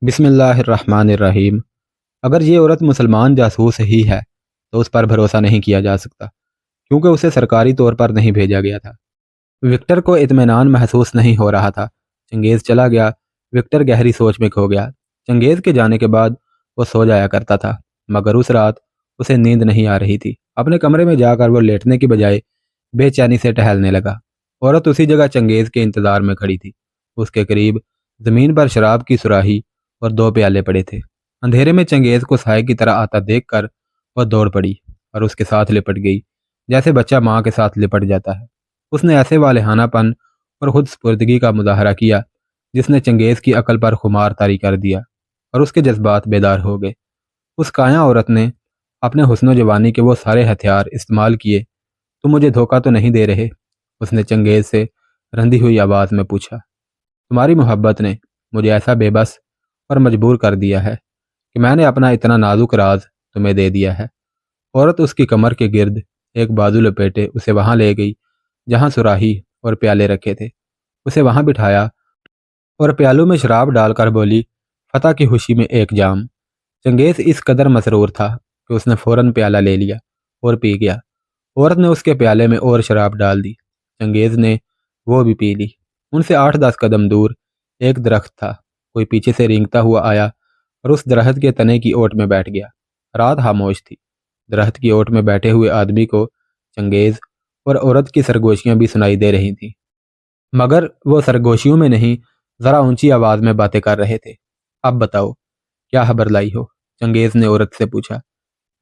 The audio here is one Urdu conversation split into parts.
بسم اللہ الرحمن الرحیم۔ اگر یہ عورت مسلمان جاسوس ہی ہے تو اس پر بھروسہ نہیں کیا جا سکتا، کیونکہ اسے سرکاری طور پر نہیں بھیجا گیا تھا۔ وکٹر کو اطمینان محسوس نہیں ہو رہا تھا۔ چنگیز چلا گیا۔ وکٹر گہری سوچ میں کھو گیا۔ چنگیز کے جانے کے بعد وہ سو جایا کرتا تھا، مگر اس رات اسے نیند نہیں آ رہی تھی۔ اپنے کمرے میں جا کر وہ لیٹنے کی بجائے بے چینی سے ٹہلنے لگا۔ عورت اسی جگہ چنگیز کے انتظار میں کھڑی تھی۔ اس کے قریب زمین پر شراب کی سراہی اور 2 پیالے پڑے تھے۔ اندھیرے میں چنگیز کو سائے کی طرح آتا دیکھ کر وہ دوڑ پڑی اور اس کے ساتھ لپٹ گئی، جیسے بچہ ماں کے ساتھ لپٹ جاتا ہے۔ اس نے ایسے والہانہ پن اور خود سپردگی کا مظاہرہ کیا جس نے چنگیز کی عقل پر خمار طاری کر دیا اور اس کے جذبات بیدار ہو گئے۔ اس کایا عورت نے اپنے حسن و جوانی کے وہ سارے ہتھیار استعمال کیے۔ تم مجھے دھوکہ تو نہیں دے رہے؟ اس نے چنگیز سے رندی ہوئی آواز میں پوچھا۔ تمہاری محبت نے مجھے ایسا بے بس اور مجبور کر دیا ہے کہ میں نے اپنا اتنا نازک راز تمہیں دے دیا ہے۔ عورت اس کی کمر کے گرد ایک بازو لپیٹے اسے وہاں لے گئی جہاں سراہی اور پیالے رکھے تھے۔ اسے وہاں بٹھایا اور پیالوں میں شراب ڈال کر بولی، فتح کی خوشی میں ایک جام۔ چنگیز اس قدر مسرور تھا کہ اس نے فوراً پیالہ لے لیا اور پی گیا۔ عورت نے اس کے پیالے میں اور شراب ڈال دی۔ چنگیز نے وہ بھی پی لی۔ ان سے 8-10 قدم دور ایک درخت تھا۔ کوئی پیچھے سے رینگتا ہوا آیا اور اس درخت کے تنے کی اوٹ میں بیٹھ گیا۔ رات خاموش تھی۔ درخت کی اوٹ میں بیٹھے ہوئے آدمی کو چنگیز اور عورت کی سرگوشیاں بھی سنائی دے رہی تھیں، مگر وہ سرگوشیوں میں نہیں، ذرا اونچی آواز میں باتیں کر رہے تھے۔ اب بتاؤ کیا خبر لائی ہو؟ چنگیز نے عورت سے پوچھا۔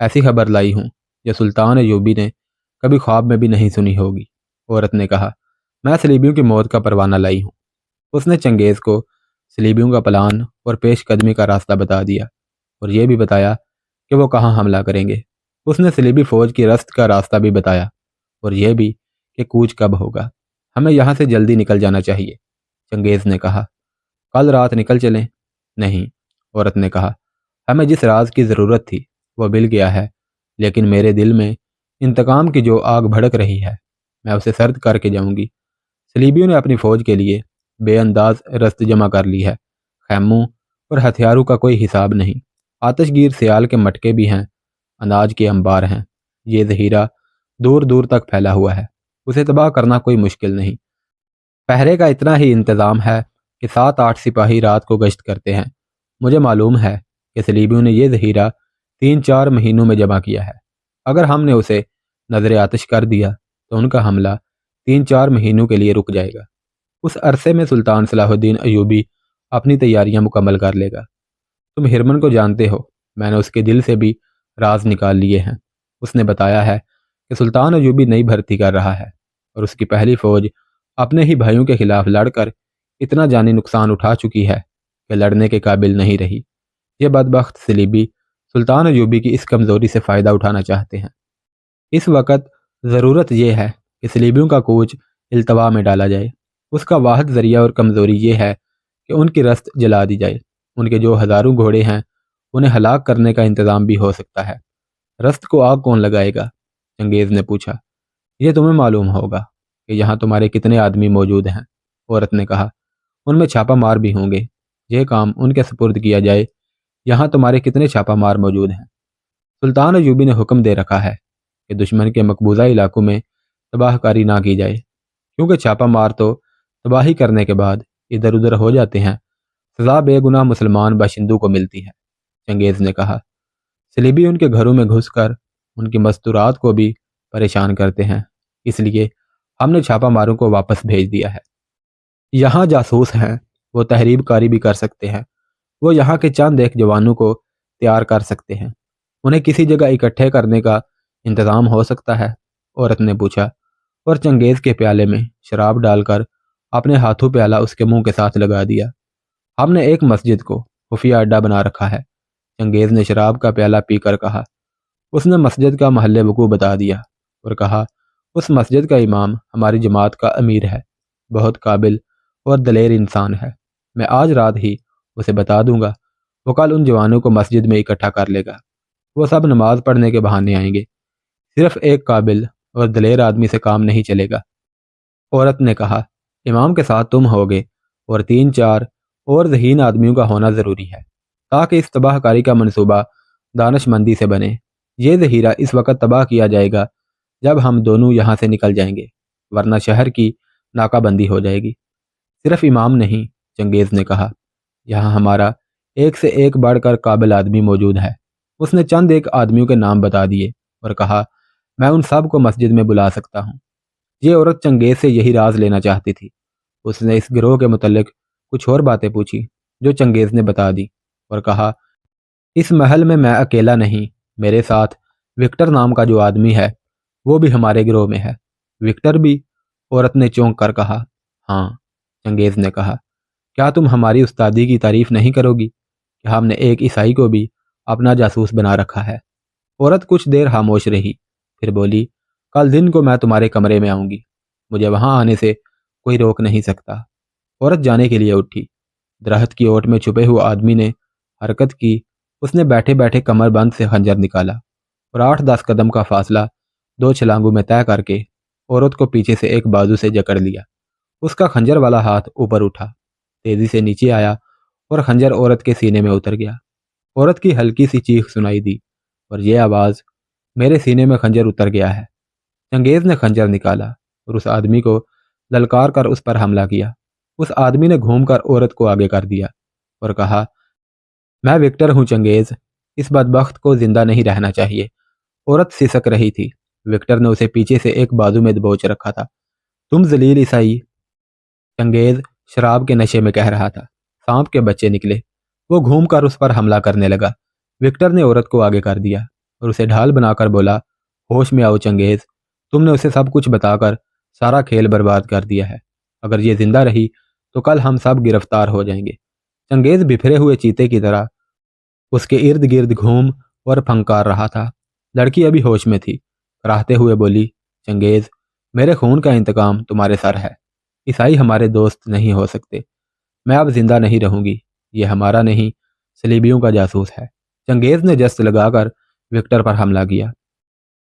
ایسی خبر لائی ہوں جو سلطان ایوبی نے کبھی خواب میں بھی نہیں سنی ہوگی، عورت نے کہا۔ میں صلیبیوں کی موت کا پروانہ لائی ہوں۔ اس نے چنگیز کو صلیبیوں کا پلان اور پیش قدمی کا راستہ بتا دیا اور یہ بھی بتایا کہ وہ کہاں حملہ کریں گے۔ اس نے صلیبی فوج کی رست کا راستہ بھی بتایا اور یہ بھی کہ کوچ کب ہوگا۔ ہمیں یہاں سے جلدی نکل جانا چاہیے، چنگیز نے کہا۔ کل رات نکل چلیں؟ نہیں، عورت نے کہا۔ ہمیں جس راز کی ضرورت تھی وہ مل گیا ہے، لیکن میرے دل میں انتقام کی جو آگ بھڑک رہی ہے میں اسے سرد کر کے جاؤں گی۔ صلیبیوں نے اپنی فوج کے لیے بے انداز رست جمع کر لی ہے۔ خیموں اور ہتھیاروں کا کوئی حساب نہیں۔ آتش گیر سیال کے مٹکے بھی ہیں، اناج کے انبار ہیں۔ یہ ذخیرہ دور دور تک پھیلا ہوا ہے، اسے تباہ کرنا کوئی مشکل نہیں۔ پہرے کا اتنا ہی انتظام ہے کہ 7-8 سپاہی رات کو گشت کرتے ہیں۔ مجھے معلوم ہے کہ صلیبیوں نے یہ ذخیرہ 3-4 مہینوں میں جمع کیا ہے۔ اگر ہم نے اسے نظر آتش کر دیا تو ان کا حملہ 3-4 مہینوں کے لیے رک جائے گا۔ اس عرصے میں سلطان صلاح الدین ایوبی اپنی تیاریاں مکمل کر لے گا۔ تم ہرمن کو جانتے ہو، میں نے اس کے دل سے بھی راز نکال لیے ہیں۔ اس نے بتایا ہے کہ سلطان ایوبی نئی بھرتی کر رہا ہے اور اس کی پہلی فوج اپنے ہی بھائیوں کے خلاف لڑ کر اتنا جانی نقصان اٹھا چکی ہے کہ لڑنے کے قابل نہیں رہی۔ یہ بدبخت صلیبی سلطان ایوبی کی اس کمزوری سے فائدہ اٹھانا چاہتے ہیں۔ اس وقت ضرورت یہ ہے کہ صلیبیوں کا کوچ التوا میں ڈالا جائے۔ اس کا واحد ذریعہ اور کمزوری یہ ہے کہ ان کی رست جلا دی جائے۔ ان کے جو ہزاروں گھوڑے ہیں انہیں ہلاک کرنے کا انتظام بھی ہو سکتا ہے۔ رست کو آگ کون لگائے گا؟ چنگیز نے پوچھا۔ یہ تمہیں معلوم ہوگا کہ یہاں تمہارے کتنے آدمی موجود ہیں، عورت نے کہا۔ ان میں چھاپہ مار بھی ہوں گے۔ یہ کام ان کے سپرد کیا جائے۔ یہاں تمہارے کتنے چھاپہ مار موجود ہیں؟ سلطان ایوبی نے حکم دے رکھا ہے کہ دشمن کے مقبوضہ علاقوں میں تباہ کاری نہ کی جائے، کیونکہ چھاپہ مار تو تباہی کرنے کے بعد ادھر ادھر ہو جاتے ہیں، سزا بے گناہ مسلمان باشندوں کو ملتی ہے، چنگیز نے کہا۔ صلیبی ان کے گھروں میں گھس کر ان کی مستورات کو بھی پریشان کرتے ہیں، اس لیے ہم نے چھاپہ ماروں کو واپس بھیج دیا ہے۔ یہاں جاسوس ہیں، وہ تحریب کاری بھی کر سکتے ہیں۔ وہ یہاں کے چند ایک جوانوں کو تیار کر سکتے ہیں۔ انہیں کسی جگہ اکٹھے کرنے کا انتظام ہو سکتا ہے، عورت نے پوچھا، اور چنگیز کے پیالے میں شراب ڈال کر اپنے ہاتھوں پیالہ اس کے منہ کے ساتھ لگا دیا۔ ہم نے ایک مسجد کو خفیہ اڈا بنا رکھا ہے، چنگیز نے شراب کا پیالہ پی کر کہا۔ اس نے مسجد کا محل وقوع بتا دیا اور کہا، اس مسجد کا امام ہماری جماعت کا امیر ہے، بہت قابل اور دلیر انسان ہے۔ میں آج رات ہی اسے بتا دوں گا، وہ کل ان جوانوں کو مسجد میں اکٹھا کر لے گا۔ وہ سب نماز پڑھنے کے بہانے آئیں گے۔ صرف ایک قابل اور دلیر آدمی سے کام نہیں چلے گا، عورت نے کہا۔ امام کے ساتھ تم ہوگے اور 3-4 اور ذہین آدمیوں کا ہونا ضروری ہے تاکہ اس تباہ کاری کا منصوبہ دانش مندی سے بنے۔ یہ ذخیرہ اس وقت تباہ کیا جائے گا جب ہم دونوں یہاں سے نکل جائیں گے، ورنہ شہر کی ناکہ بندی ہو جائے گی۔ صرف امام نہیں، چنگیز نے کہا، یہاں ہمارا ایک سے ایک بڑھ کر قابل آدمی موجود ہے۔ اس نے چند ایک آدمیوں کے نام بتا دیے اور کہا، میں ان سب کو مسجد میں بلا سکتا ہوں۔ یہ عورت چنگیز سے یہی راز لینا چاہتی تھی۔ اس نے اس گروہ کے متعلق کچھ اور باتیں پوچھی جو چنگیز نے بتا دی اور کہا، اس محل میں اکیلا نہیں، میرے ساتھ وکٹر نام کا جو آدمی ہے وہ بھی ہمارے گروہ میں ہے۔ وکٹر بھی؟ عورت نے چونک کر کہا۔ ہاں، چنگیز نے کہا، کیا تم ہماری استادی کی تعریف نہیں کرو گی کہ ہم نے ایک عیسائی کو بھی اپنا جاسوس بنا رکھا ہے؟ عورت کچھ دیر خاموش رہی، پھر بولی، کل دن کو میں تمہارے کمرے میں آؤں گی، مجھے وہاں آنے سے کوئی روک نہیں سکتا۔ عورت جانے کے لیے اٹھی۔ درخت کی اوٹ میں چھپے ہوئے آدمی نے حرکت کی۔ اس نے بیٹھے بیٹھے کمر بند سے خنجر نکالا اور 8-10 قدم کا فاصلہ 2 چھلانگوں میں طے کر کے عورت کو پیچھے سے ایک بازو سے جکڑ لیا۔ اس کا خنجر والا ہاتھ اوپر اٹھا، تیزی سے نیچے آیا اور خنجر عورت کے سینے میں اتر گیا۔ عورت کی ہلکی سی چیخ سنائی دی اور یہ آواز، میرے سینے میں خنجر اتر گیا ہے۔ چنگیز نے خنجر نکالا اور اس آدمی کو للکار کر اس پر حملہ کیا۔ اس آدمی نے گھوم کر عورت کو آگے کر دیا اور کہا، میں وکٹر ہوں چنگیز، اس بدبخت کو زندہ نہیں رہنا چاہیے۔ عورت سسک رہی تھی۔ وکٹر نے اسے پیچھے سے ایک بازو میں دبوچ رکھا تھا۔ تم ذلیل عیسائی، چنگیز شراب کے نشے میں کہہ رہا تھا۔ سانپ کے بچے نکلے۔ وہ گھوم کر اس پر حملہ کرنے لگا۔ وکٹر نے عورت کو آگے کر دیا اور اسے ڈھال بنا کر بولا، ہوش میں آؤ چنگیز، تم نے اسے سب کچھ بتا کر سارا کھیل برباد کر دیا ہے۔ اگر یہ زندہ رہی تو کل ہم سب گرفتار ہو جائیں گے۔ چنگیز بکھرے ہوئے چیتے کی طرح اس کے ارد گرد گھوم اور پھنکار رہا تھا۔ لڑکی ابھی ہوش میں تھی، کراہتے ہوئے بولی، چنگیز، میرے خون کا انتقام تمہارے سر ہے۔ عیسائی ہمارے دوست نہیں ہو سکتے۔ میں اب زندہ نہیں رہوں گی۔ یہ ہمارا نہیں، صلیبیوں کا جاسوس ہے۔ چنگیز نے جست لگا کر وکٹر پر حملہ کیا۔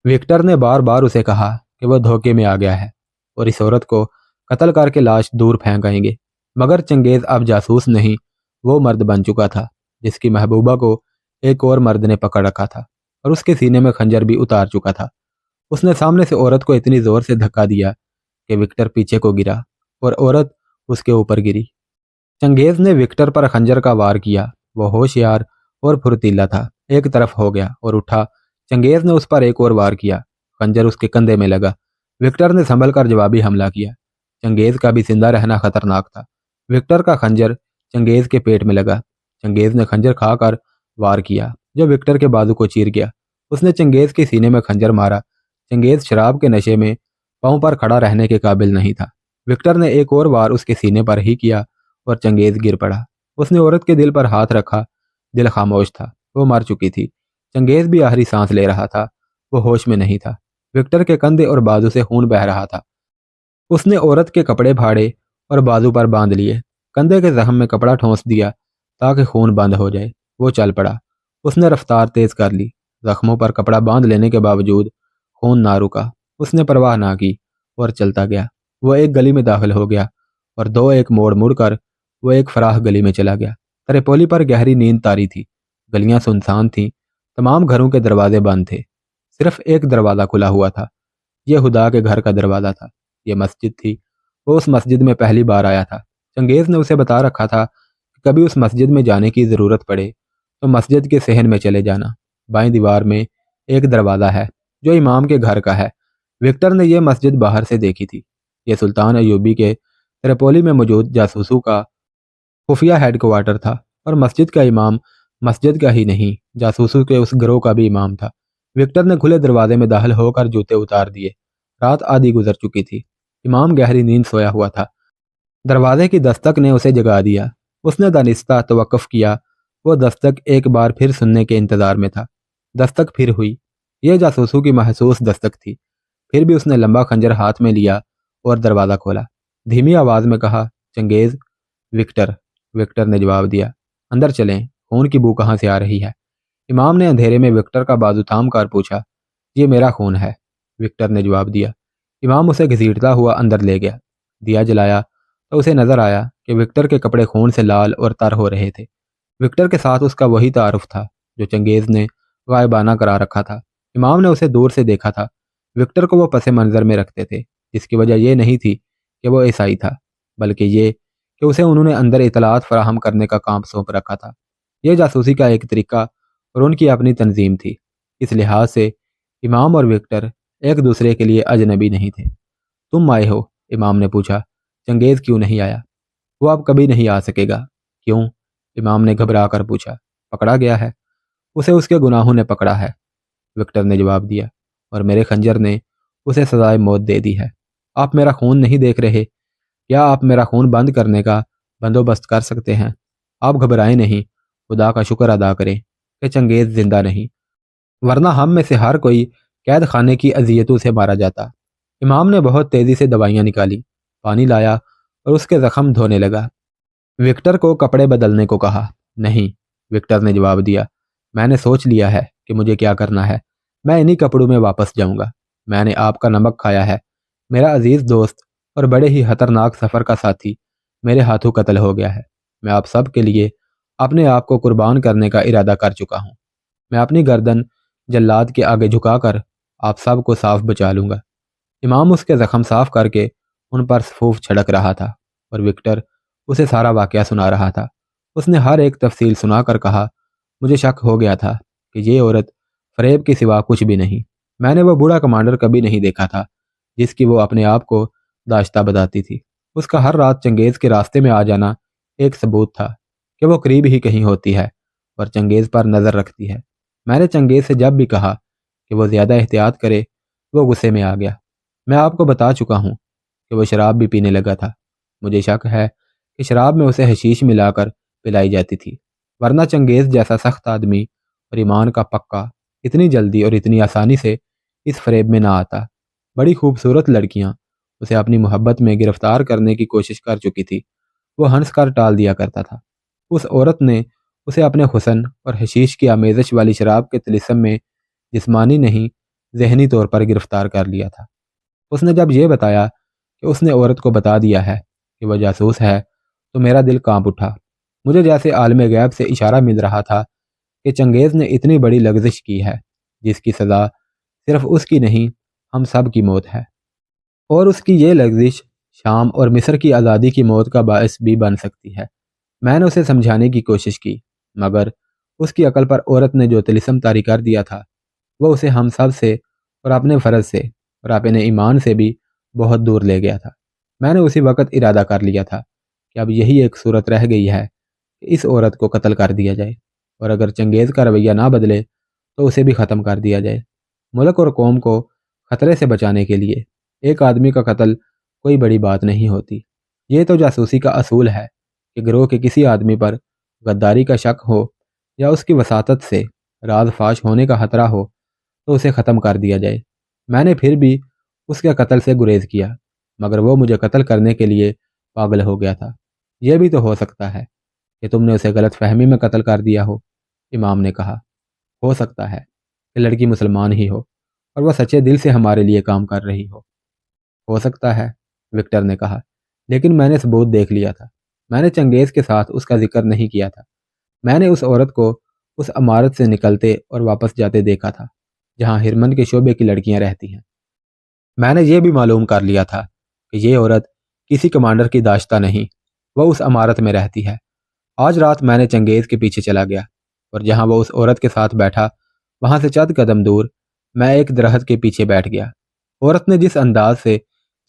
وکٹر نے بار بار اسے کہا کہ وہ دھوکے میں آ گیا ہے اور اس عورت کو قتل کر کے لاش دور پھینک آئیں گے، مگر چنگیز اب جاسوس نہیں، وہ مرد بن چکا تھا جس کی محبوبہ کو ایک اور مرد نے پکڑ رکھا تھا اور اس کے سینے میں خنجر بھی اتار چکا تھا۔ اس نے سامنے سے عورت کو اتنی زور سے دھکا دیا کہ وکٹر پیچھے کو گرا اور عورت اس کے اوپر گری۔ چنگیز نے وکٹر پر خنجر کا وار کیا۔ وہ ہوشیار اور پھرتیلا تھا، ایک طرف ہو گیا اور اٹھا۔ چنگیز نے اس پر ایک اور وار کیا۔ خنجر اس کے کندھے میں لگا۔ وکٹر نے سنبھل کر جوابی حملہ کیا۔ چنگیز کا بھی زندہ رہنا خطرناک تھا۔ وکٹر کا خنجر چنگیز کے پیٹ میں لگا۔ چنگیز نے خنجر کھا کر وار کیا جو وکٹر کے بازو کو چیر گیا۔ اس نے چنگیز کے سینے میں خنجر مارا۔ چنگیز شراب کے نشے میں پاؤں پر کھڑا رہنے کے قابل نہیں تھا۔ وکٹر نے ایک اور وار اس کے سینے پر ہی کیا اور چنگیز گر پڑا۔ اس نے عورت کے دل پر ہاتھ رکھا۔ دل خاموش تھا، وہ مر چکی تھی۔ چنگیز بھی آخری سانس لے رہا تھا، وہ ہوش میں نہیں تھا۔ وکٹر کے کندھے اور بازو سے خون بہہ رہا تھا۔ اس نے عورت کے کپڑے پھاڑے اور بازو پر باندھ لیے۔ کندھے کے زخم میں کپڑا ٹھونس دیا تاکہ خون بند ہو جائے۔ وہ چل پڑا۔ اس نے رفتار تیز کر لی۔ زخموں پر کپڑا باندھ لینے کے باوجود خون نہ رکا۔ اس نے پرواہ نہ کی اور چلتا گیا۔ وہ ایک گلی میں داخل ہو گیا اور ایک موڑ مڑ کر وہ ایک فراخ گلی میں چلا گیا۔ تریپولی پر گہری نیند طاری تھی۔ گلیاں سنسان تھیں، تمام گھروں کے دروازے بند تھے۔ صرف ایک دروازہ کھلا ہوا تھا۔ یہ خدا کے گھر کا دروازہ تھا۔ یہ مسجد تھی۔ وہ اس مسجد میں پہلی بار آیا تھا۔ چنگیز نے اسے بتا رکھا تھا کہ کبھی اس مسجد میں جانے کی ضرورت پڑے تو مسجد کے صحن میں چلے جانا۔ بائیں دیوار میں ایک دروازہ ہے جو امام کے گھر کا ہے۔ وکٹر نے یہ مسجد باہر سے دیکھی تھی۔ یہ سلطان ایوبی کے تریپولی میں موجود جاسوسوں کا خفیہ ہیڈ کوارٹر تھا اور مسجد کا امام مسجد کا ہی نہیں، جاسوسوں کے اس گروہ کا بھی امام تھا۔ وکٹر نے کھلے دروازے میں داخل ہو کر جوتے اتار دیے۔ رات آدھی گزر چکی تھی۔ امام گہری نیند سویا ہوا تھا۔ دروازے کی دستک نے اسے جگا دیا۔ اس نے دانستہ توقف کیا۔ وہ دستک ایک بار پھر سننے کے انتظار میں تھا۔ دستک پھر ہوئی۔ یہ جاسوسوں کی محسوس دستک تھی۔ پھر بھی اس نے لمبا خنجر ہاتھ میں لیا اور دروازہ کھولا۔ دھیمی آواز میں کہا، چنگیز۔ وکٹر۔ وکٹر نے جواب دیا، اندر چلیں، خون کی بو کہاں سے آ رہی ہے؟ امام نے اندھیرے میں وکٹر کا بازو تھام کر پوچھا۔ یہ میرا خون ہے، وکٹر نے جواب دیا۔ امام اسے گھسیٹتا ہوا اندر لے گیا۔ دیا جلایا تو اسے نظر آیا کہ وکٹر کے کپڑے خون سے لال اور تر ہو رہے تھے۔ وکٹر کے ساتھ اس کا وہی تعارف تھا جو چنگیز نے غائبانہ کرا رکھا تھا۔ امام نے اسے دور سے دیکھا تھا۔ وکٹر کو وہ پس منظر میں رکھتے تھے، جس کی وجہ یہ نہیں تھی کہ وہ عیسائی تھا، بلکہ یہ کہ اسے انہوں نے اندر اطلاعات فراہم کرنے کا کام سونپ رکھا تھا۔ یہ جاسوسی کا ایک طریقہ اور ان کی اپنی تنظیم تھی۔ اس لحاظ سے امام اور وکٹر ایک دوسرے کے لیے اجنبی نہیں تھے۔ تم آئے ہو؟ امام نے پوچھا۔ چنگیز کیوں نہیں آیا؟ وہ اب کبھی نہیں آ سکے گا۔ کیوں؟ امام نے گھبرا کر پوچھا۔ پکڑا گیا ہے۔ اسے اس کے گناہوں نے پکڑا ہے، وکٹر نے جواب دیا، اور میرے خنجر نے اسے سزائے موت دے دی ہے۔ آپ میرا خون نہیں دیکھ رہے؟ کیا آپ میرا خون بند کرنے کا بندوبست کر سکتے ہیں؟ آپ گھبرائیں نہیں، خدا کا شکر ادا کریں کہ چنگیز زندہ نہیں، ورنہ ہم میں سے ہر کوئی قید خانے کی اذیتوں سے مارا جاتا۔ امام نے بہت تیزی سے دوائیاں نکالی، پانی لایا اور اس کے زخم دھونے لگا۔ وکٹر کو کپڑے بدلنے کو کہا۔ نہیں، وکٹر نے جواب دیا، میں نے سوچ لیا ہے کہ مجھے کیا کرنا ہے۔ میں انہی کپڑوں میں واپس جاؤں گا۔ میں نے آپ کا نمک کھایا ہے۔ میرا عزیز دوست اور بڑے ہی خطرناک سفر کا ساتھی میرے ہاتھوں قتل ہو گیا ہے۔ میں آپ سب کے لیے اپنے آپ کو قربان کرنے کا ارادہ کر چکا ہوں۔ میں اپنی گردن جلاد کے آگے جھکا کر آپ سب کو صاف بچا لوں گا۔ امام اس کے زخم صاف کر کے ان پر سفوف چھڑک رہا تھا، اور وکٹر اسے سارا واقعہ سنا رہا تھا۔ اس نے ہر ایک تفصیل سنا کر کہا، مجھے شک ہو گیا تھا کہ یہ عورت فریب کے سوا کچھ بھی نہیں۔ میں نے وہ بوڑھا کمانڈر کبھی نہیں دیکھا تھا جس کی وہ اپنے آپ کو داشتہ بتاتی تھی۔ اس کا ہر رات چنگیز کے راستے میں آ جانا ایک ثبوت تھا کہ وہ قریب ہی کہیں ہوتی ہے اور چنگیز پر نظر رکھتی ہے۔ میں نے چنگیز سے جب بھی کہا کہ وہ زیادہ احتیاط کرے، وہ غصے میں آ گیا۔ میں آپ کو بتا چکا ہوں کہ وہ شراب بھی پینے لگا تھا۔ مجھے شک ہے کہ شراب میں اسے حشیش ملا کر پلائی جاتی تھی، ورنہ چنگیز جیسا سخت آدمی اور ایمان کا پکا اتنی جلدی اور اتنی آسانی سے اس فریب میں نہ آتا۔ بڑی خوبصورت لڑکیاں اسے اپنی محبت میں گرفتار کرنے کی کوشش کر چکی تھی، وہ ہنس کر ٹال دیا کرتا تھا۔ اس عورت نے اسے اپنے حسن اور حشیش کی آمیزش والی شراب کے طلسم میں جسمانی نہیں ذہنی طور پر گرفتار کر لیا تھا۔ اس نے جب یہ بتایا کہ اس نے عورت کو بتا دیا ہے کہ وہ جاسوس ہے تو میرا دل کانپ اٹھا۔ مجھے جیسے عالم غیب سے اشارہ مل رہا تھا کہ چنگیز نے اتنی بڑی لغزش کی ہے جس کی سزا صرف اس کی نہیں، ہم سب کی موت ہے، اور اس کی یہ لغزش شام اور مصر کی آزادی کی موت کا باعث بھی بن سکتی ہے۔ میں نے اسے سمجھانے کی کوشش کی، مگر اس کی عقل پر عورت نے جو طلسم طاری کر دیا تھا وہ اسے ہم سب سے اور اپنے فرض سے اور اپنے ایمان سے بھی بہت دور لے گیا تھا۔ میں نے اسی وقت ارادہ کر لیا تھا کہ اب یہی ایک صورت رہ گئی ہے کہ اس عورت کو قتل کر دیا جائے، اور اگر چنگیز کا رویہ نہ بدلے تو اسے بھی ختم کر دیا جائے۔ ملک اور قوم کو خطرے سے بچانے کے لیے ایک آدمی کا قتل کوئی بڑی بات نہیں ہوتی۔ یہ تو جاسوسی کا اصول ہے کہ گروہ کے کسی آدمی پر غداری کا شک ہو یا اس کی وساطت سے راز فاش ہونے کا خطرہ ہو تو اسے ختم کر دیا جائے۔ میں نے پھر بھی اس کے قتل سے گریز کیا، مگر وہ مجھے قتل کرنے کے لیے پاگل ہو گیا تھا۔ یہ بھی تو ہو سکتا ہے کہ تم نے اسے غلط فہمی میں قتل کر دیا ہو، امام نے کہا۔ ہو سکتا ہے کہ لڑکی مسلمان ہی ہو اور وہ سچے دل سے ہمارے لیے کام کر رہی ہو سکتا ہے، وکٹر نے کہا، لیکن میں نے ثبوت دیکھ لیا تھا۔ میں نے چنگیز کے ساتھ اس کا ذکر نہیں کیا تھا۔ میں نے اس عورت کو اس عمارت سے نکلتے اور واپس جاتے دیکھا تھا جہاں ہرمن کے شعبے کی لڑکیاں رہتی ہیں۔ میں نے یہ بھی معلوم کر لیا تھا کہ یہ عورت کسی کمانڈر کی داشتہ نہیں، وہ اس عمارت میں رہتی ہے۔ آج رات میں نے چنگیز کے پیچھے چلا گیا، اور جہاں وہ اس عورت کے ساتھ بیٹھا وہاں سے چند قدم دور میں ایک درخت کے پیچھے بیٹھ گیا۔ عورت نے جس انداز سے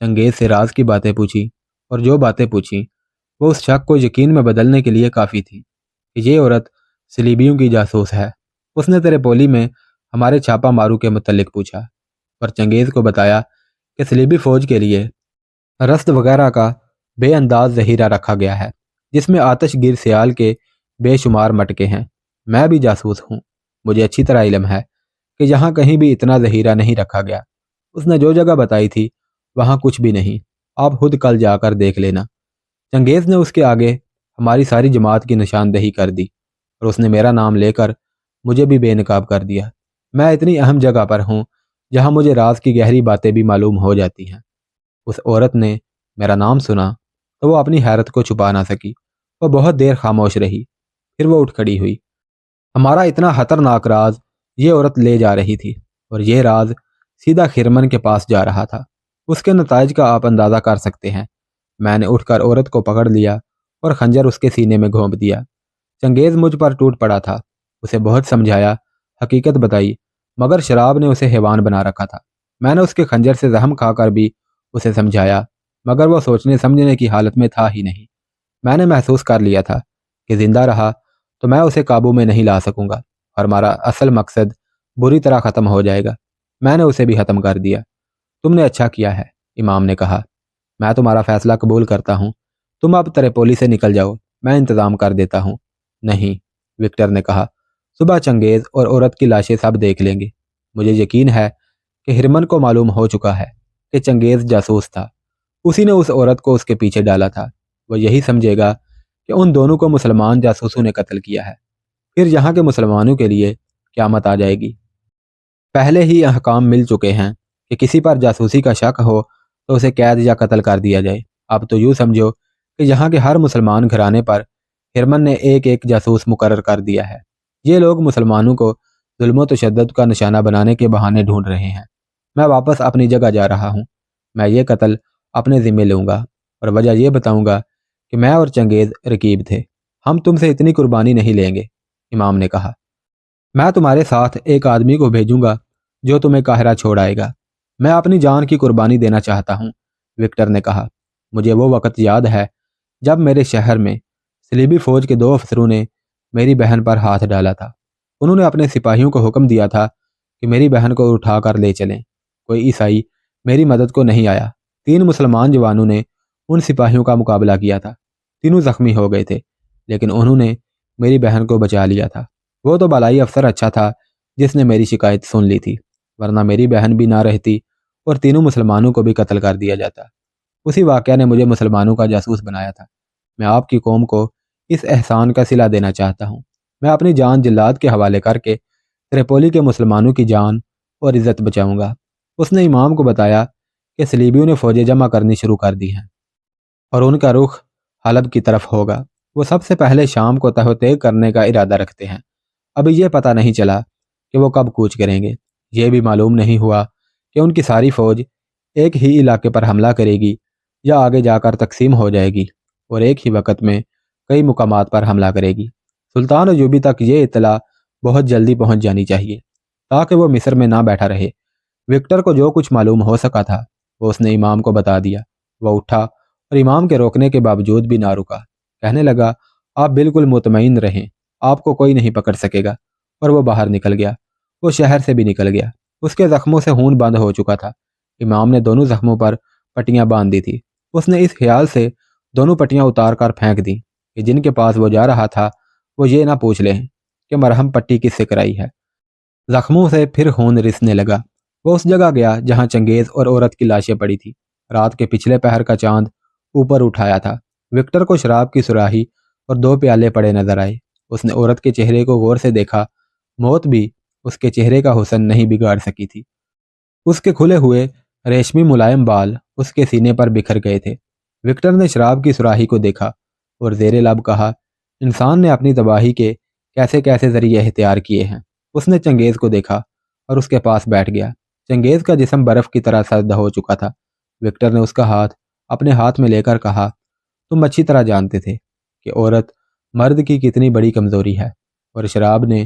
چنگیز سے راز کی باتیں پوچھی اور جو باتیں پوچھی وہ اس شک کو یقین میں بدلنے کے لیے کافی تھی کہ یہ عورت صلیبیوں کی جاسوس ہے۔ اس نے تریپولی میں ہمارے چھاپا مارو کے متعلق پوچھا اور چنگیز کو بتایا کہ صلیبی فوج کے لیے رسد وغیرہ کا بے انداز ذخیرہ رکھا گیا ہے جس میں آتش گیر سیال کے بے شمار مٹکے ہیں۔ میں بھی جاسوس ہوں، مجھے اچھی طرح علم ہے کہ یہاں کہیں بھی اتنا ذخیرہ نہیں رکھا گیا۔ اس نے جو جگہ بتائی تھی وہاں کچھ بھی نہیں، آپ خود کل جا کر دیکھ لینا۔ چنگیز نے اس کے آگے ہماری ساری جماعت کی نشاندہی کر دی، اور اس نے میرا نام لے کر مجھے بھی بے نقاب کر دیا۔ میں اتنی اہم جگہ پر ہوں جہاں مجھے راز کی گہری باتیں بھی معلوم ہو جاتی ہیں۔ اس عورت نے میرا نام سنا تو وہ اپنی حیرت کو چھپا نہ سکی۔ وہ بہت دیر خاموش رہی، پھر وہ اٹھ کھڑی ہوئی۔ ہمارا اتنا خطرناک راز یہ عورت لے جا رہی تھی، اور یہ راز سیدھا خرمن کے پاس جا رہا تھا۔ اس کے نتائج کا آپ اندازہ کر سکتے ہیں۔ میں نے اٹھ کر عورت کو پکڑ لیا اور خنجر اس کے سینے میں گھونپ دیا۔ چنگیز مجھ پر ٹوٹ پڑا تھا۔ اسے بہت سمجھایا، حقیقت بتائی، مگر شراب نے اسے حیوان بنا رکھا تھا۔ میں نے اس کے خنجر سے زخم کھا کر بھی اسے سمجھایا، مگر وہ سوچنے سمجھنے کی حالت میں تھا ہی نہیں۔ میں نے محسوس کر لیا تھا کہ زندہ رہا تو میں اسے قابو میں نہیں لا سکوں گا، اور ہمارا اصل مقصد بری طرح ختم ہو جائے گا۔ میں نے اسے بھی ختم کر دیا۔ تم نے اچھا کیا ہے، امام نے کہا۔ میں تمہارا فیصلہ قبول کرتا ہوں۔ تم اب تریپولی سے نکل جاؤ، میں انتظام کر دیتا ہوں۔ نہیں، وکٹر نے کہا، صبح چنگیز اور عورت کی لاشیں سب دیکھ لیں گے۔ مجھے یقین ہے کہ ہرمن کو معلوم ہو چکا ہے کہ چنگیز جاسوس تھا۔ اسی نے اس عورت کو اس کے پیچھے ڈالا تھا۔ وہ یہی سمجھے گا کہ ان دونوں کو مسلمان جاسوسوں نے قتل کیا ہے۔ پھر یہاں کے مسلمانوں کے لیے قیامت آ جائے گی۔ پہلے ہی احکام مل چکے ہیں کہ کسی پر جاسوسی کا شک ہو تو اسے قید یا قتل کر دیا جائے۔ اب تو یوں سمجھو کہ یہاں کے ہر مسلمان گھرانے پر ہرمن نے ایک ایک جاسوس مقرر کر دیا ہے۔ یہ لوگ مسلمانوں کو ظلم و تشدد کا نشانہ بنانے کے بہانے ڈھونڈ رہے ہیں۔ میں واپس اپنی جگہ جا رہا ہوں۔ میں یہ قتل اپنے ذمے لوں گا، اور وجہ یہ بتاؤں گا کہ میں اور چنگیز رقیب تھے۔ ہم تم سے اتنی قربانی نہیں لیں گے، امام نے کہا۔ میں تمہارے ساتھ ایک آدمی کو بھیجوں گا جو تمہیں قاہرہ چھوڑ آئے گا۔ میں اپنی جان کی قربانی دینا چاہتا ہوں، وکٹر نے کہا۔ مجھے وہ وقت یاد ہے جب میرے شہر میں صلیبی فوج کے 2 افسروں نے میری بہن پر ہاتھ ڈالا تھا۔ انہوں نے اپنے سپاہیوں کو حکم دیا تھا کہ میری بہن کو اٹھا کر لے چلیں۔ کوئی عیسائی میری مدد کو نہیں آیا۔ 3 مسلمان جوانوں نے ان سپاہیوں کا مقابلہ کیا تھا۔ تینوں زخمی ہو گئے تھے، لیکن انہوں نے میری بہن کو بچا لیا تھا۔ وہ تو بالائی افسر اچھا تھا جس نے میری شکایت سن لی تھی، ورنہ میری بہن بھی نہ رہتی اور تینوں مسلمانوں کو بھی قتل کر دیا جاتا۔ اسی واقعہ نے مجھے مسلمانوں کا جاسوس بنایا تھا۔ میں آپ کی قوم کو اس احسان کا صلہ دینا چاہتا ہوں۔ میں اپنی جان جلاد کے حوالے کر کے تریپولی کے مسلمانوں کی جان اور عزت بچاؤں گا۔ اس نے امام کو بتایا کہ صلیبیوں نے فوجیں جمع کرنی شروع کر دی ہیں اور ان کا رخ حلب کی طرف ہوگا۔ وہ سب سے پہلے شام کو تہ و تیگ کرنے کا ارادہ رکھتے ہیں۔ ابھی یہ پتہ نہیں چلا کہ وہ کب کوچ کریں گے۔ یہ بھی معلوم نہیں ہوا کہ ان کی ساری فوج ایک ہی علاقے پر حملہ کرے گی یا آگے جا کر تقسیم ہو جائے گی اور ایک ہی وقت میں کئی مقامات پر حملہ کرے گی۔ سلطان ایوبی تک یہ اطلاع بہت جلدی پہنچ جانی چاہیے تاکہ وہ مصر میں نہ بیٹھا رہے۔ وکٹر کو جو کچھ معلوم ہو سکا تھا وہ اس نے امام کو بتا دیا۔ وہ اٹھا اور امام کے روکنے کے باوجود بھی نہ رکا۔ کہنے لگا، آپ بالکل مطمئن رہیں، آپ کو کوئی نہیں پکڑ سکے گا۔ اور وہ باہر نکل گیا۔ وہ شہر سے بھی نکل گیا۔ اس کے زخموں سے خون بند ہو چکا تھا۔ امام نے دونوں زخموں پر پٹیاں باندھ دی تھی۔ اس نے اس خیال سے دونوں پٹیاں اتار کر پھینک دیں کہ جن کے پاس وہ جا رہا تھا وہ یہ نہ پوچھ لیں کہ مرہم پٹی کس سے کرائی ہے۔ زخموں سے پھر خون رسنے لگا۔ وہ اس جگہ گیا جہاں چنگیز اور عورت کی لاشیں پڑی تھی۔ رات کے پچھلے پہر کا چاند اوپر اٹھایا تھا۔ وکٹر کو شراب کی سراہی اور 2 پیالے پڑے نظر آئے۔ اس نے عورت کے چہرے کو غور سے دیکھا۔ موت بھی اس کے چہرے کا حسن نہیں بگاڑ سکی تھی۔ اس کے کھلے ہوئے ریشمی ملائم بال اس کے سینے پر بکھر گئے تھے۔ وکٹر نے شراب کی سراہی کو دیکھا اور زیر لب کہا، انسان نے اپنی تباہی کے کیسے کیسے ذریعے اختیار کیے ہیں۔ اس نے چنگیز کو دیکھا اور اس کے پاس بیٹھ گیا۔ چنگیز کا جسم برف کی طرح سرد ہو چکا تھا۔ وکٹر نے اس کا ہاتھ اپنے ہاتھ میں لے کر کہا، تم اچھی طرح جانتے تھے کہ عورت مرد کی کتنی بڑی کمزوری ہے، اور شراب نے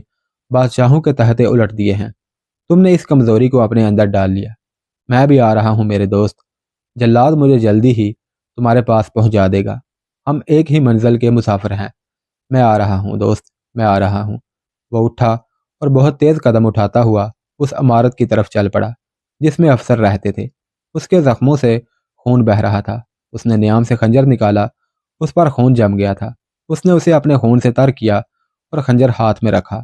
بادشاہوں کے تہتے الٹ دیے ہیں۔ تم نے اس کمزوری کو اپنے اندر ڈال لیا۔ میں بھی آ رہا ہوں میرے دوست۔ جلاد مجھے جلدی ہی تمہارے پاس پہنچا دے گا۔ ہم ایک ہی منزل کے مسافر ہیں۔ میں آ رہا ہوں دوست، میں آ رہا ہوں۔ وہ اٹھا اور بہت تیز قدم اٹھاتا ہوا اس عمارت کی طرف چل پڑا جس میں افسر رہتے تھے۔ اس کے زخموں سے خون بہہ رہا تھا۔ اس نے نیام سے خنجر نکالا۔ اس پر خون جم گیا تھا۔ اس نے اسے اپنے خون سے تر کیا اور خنجر ہاتھ میں رکھا۔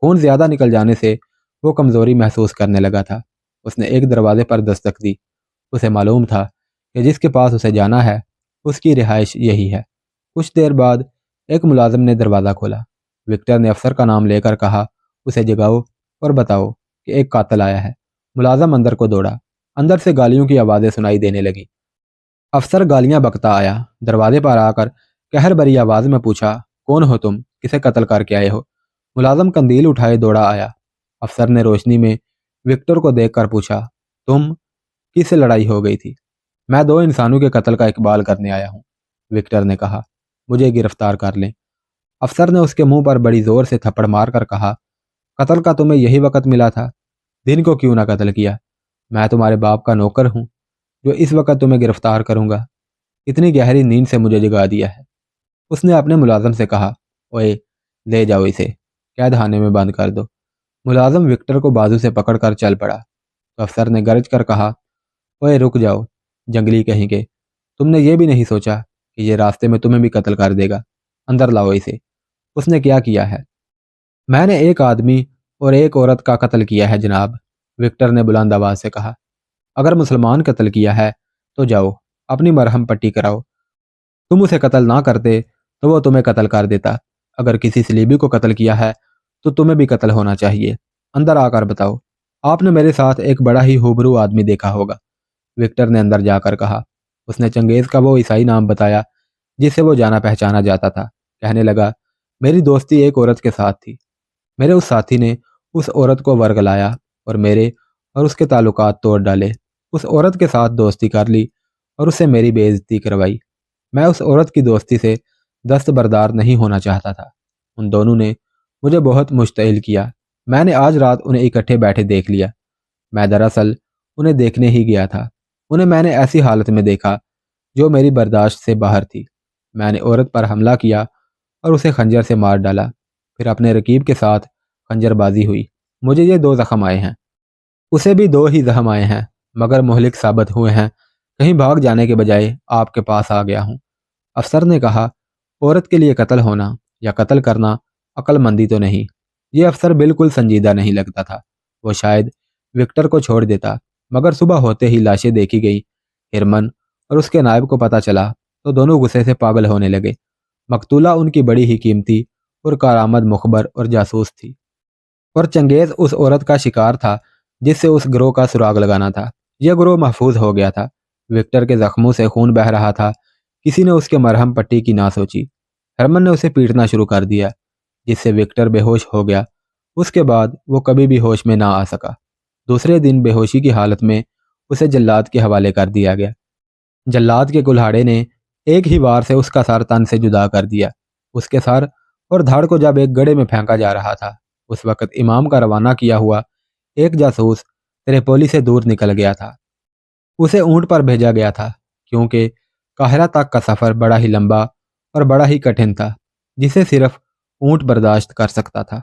خون زیادہ نکل جانے سے وہ کمزوری محسوس کرنے لگا تھا۔ اس نے ایک دروازے پر دستک دی۔ اسے معلوم تھا کہ جس کے پاس اسے جانا ہے اس کی رہائش یہی ہے۔ کچھ دیر بعد ایک ملازم نے دروازہ کھولا۔ وکٹر نے افسر کا نام لے کر کہا، اسے جگاؤ اور بتاؤ کہ ایک قاتل آیا ہے۔ ملازم اندر کو دوڑا۔ اندر سے گالیوں کی آوازیں سنائی دینے لگیں۔ افسر گالیاں بکتا آیا، دروازے پر آ کر قہر بری آواز میں پوچھا، کون ہو تم؟ کسے قتل کر کے آئے ہو؟ ملازم قندیل اٹھائے دوڑا آیا۔ افسر نے روشنی میں وکٹر کو دیکھ کر پوچھا، تم؟ کس سے لڑائی ہو گئی تھی؟ میں 2 انسانوں کے قتل کا اقبال کرنے آیا ہوں، وکٹر نے کہا، مجھے گرفتار کر لیں۔ افسر نے اس کے منہ پر بڑی زور سے تھپڑ مار کر کہا، قتل کا تمہیں یہی وقت ملا تھا؟ دن کو کیوں نہ قتل کیا؟ میں تمہارے باپ کا نوکر ہوں جو اس وقت تمہیں گرفتار کروں گا؟ اتنی گہری نیند سے مجھے جگا دیا ہے۔ اس نے اپنے ملازم سے کہا، اوئے لے جاؤ اسے، قید خانے میں بند کر دو۔ ملازم وکٹر کو بازو سے پکڑ کر چل پڑا تو افسر نے گرج کر کہا، اوئے رک جاؤ، جنگلی کہیں گے، تم نے یہ بھی نہیں سوچا کہ یہ راستے میں تمہیں بھی قتل کر دے گا؟ اندر لاؤ اسے۔ اس نے کیا ہے؟ میں نے 1 آدمی اور 1 عورت کا قتل کیا ہے جناب، وکٹر نے بلند آواز سے کہا۔ اگر مسلمان قتل کیا ہے تو جاؤ اپنی مرہم پٹی کراؤ۔ تم اسے قتل نہ کرتے تو وہ تمہیں قتل کر دیتا۔ اگر کسی صلیبی کو قتل کیا ہے تو تمہیں بھی قتل ہونا چاہیے۔ اندر آ کر بتاؤ، آپ نے میرے ساتھ ایک بڑا ہی ہوبرو آدمی دیکھا ہوگا، وکٹر نے اندر جا کر کہا۔ اس نے چنگیز کا وہ عیسائی نام بتایا جس سے وہ جانا پہچانا جاتا تھا۔ کہنے لگا، میری دوستی ایک عورت کے ساتھ تھی۔ میرے اس ساتھی نے اس عورت کو ورگلایا اور میرے اور اس کے تعلقات توڑ ڈالے۔ اس عورت کے ساتھ دوستی کر لی اور اسے میری بے عزتی کروائی۔ میں اس عورت کی دوستی سے دستبردار نہیں ہونا چاہتا تھا۔ ان دونوں نے مجھے بہت مشتعل کیا۔ میں نے آج رات انہیں اکٹھے بیٹھے دیکھ لیا۔ میں دراصل انہیں دیکھنے ہی گیا تھا۔ انہیں میں نے ایسی حالت میں دیکھا جو میری برداشت سے باہر تھی۔ میں نے عورت پر حملہ کیا اور اسے خنجر سے مار ڈالا۔ پھر اپنے رقیب کے ساتھ خنجر بازی ہوئی۔ مجھے یہ 2 زخم آئے ہیں، اسے بھی 2 ہی زخم آئے ہیں، مگر مہلک ثابت ہوئے ہیں۔ کہیں بھاگ جانے کے بجائے آپ کے پاس آ گیا ہوں۔ افسر نے کہا، عورت کے لیے قتل ہونا یا قتل کرنا عقل مندی تو نہیں۔ یہ افسر بالکل سنجیدہ نہیں لگتا تھا۔ وہ شاید وکٹر کو چھوڑ دیتا، مگر صبح ہوتے ہی لاشیں دیکھی گئی۔ ہرمن اور اس کے نائب کو پتہ چلا تو دونوں غصے سے پاگل ہونے لگے۔ مقتولہ ان کی بڑی ہی قیمتی اور کارآمد مخبر اور جاسوس تھی، اور چنگیز اس عورت کا شکار تھا جس سے اس گروہ کا سراغ لگانا تھا۔ یہ گروہ محفوظ ہو گیا تھا۔ وکٹر کے زخموں سے خون بہہ رہا تھا۔ کسی نے اس کے مرہم پٹی کی نہ سوچی۔ ہرمن نے اسے پیٹنا شروع کر دیا جس سے وکٹر بے ہوش ہو گیا۔ اس کے بعد وہ کبھی بھی ہوش میں نہ آ سکا۔ دوسرے دن بے ہوشی کی حالت میں اسے جلاد کے حوالے کر دیا گیا۔ جلاد کے کلہاڑے نے ایک ہی وار سے اس کا سر تن سے جدا کر دیا۔ اس کے سر اور دھڑ کو جب ایک گڑھے میں پھینکا جا رہا تھا، اس وقت امام کا روانہ کیا ہوا ایک جاسوس تریپولی سے دور نکل گیا تھا۔ اسے اونٹ پر بھیجا گیا تھا کیونکہ قاہرہ تک کا سفر بڑا ہی لمبا اور بڑا ہی کٹھن تھا جسے صرف اونٹ برداشت کر سکتا تھا۔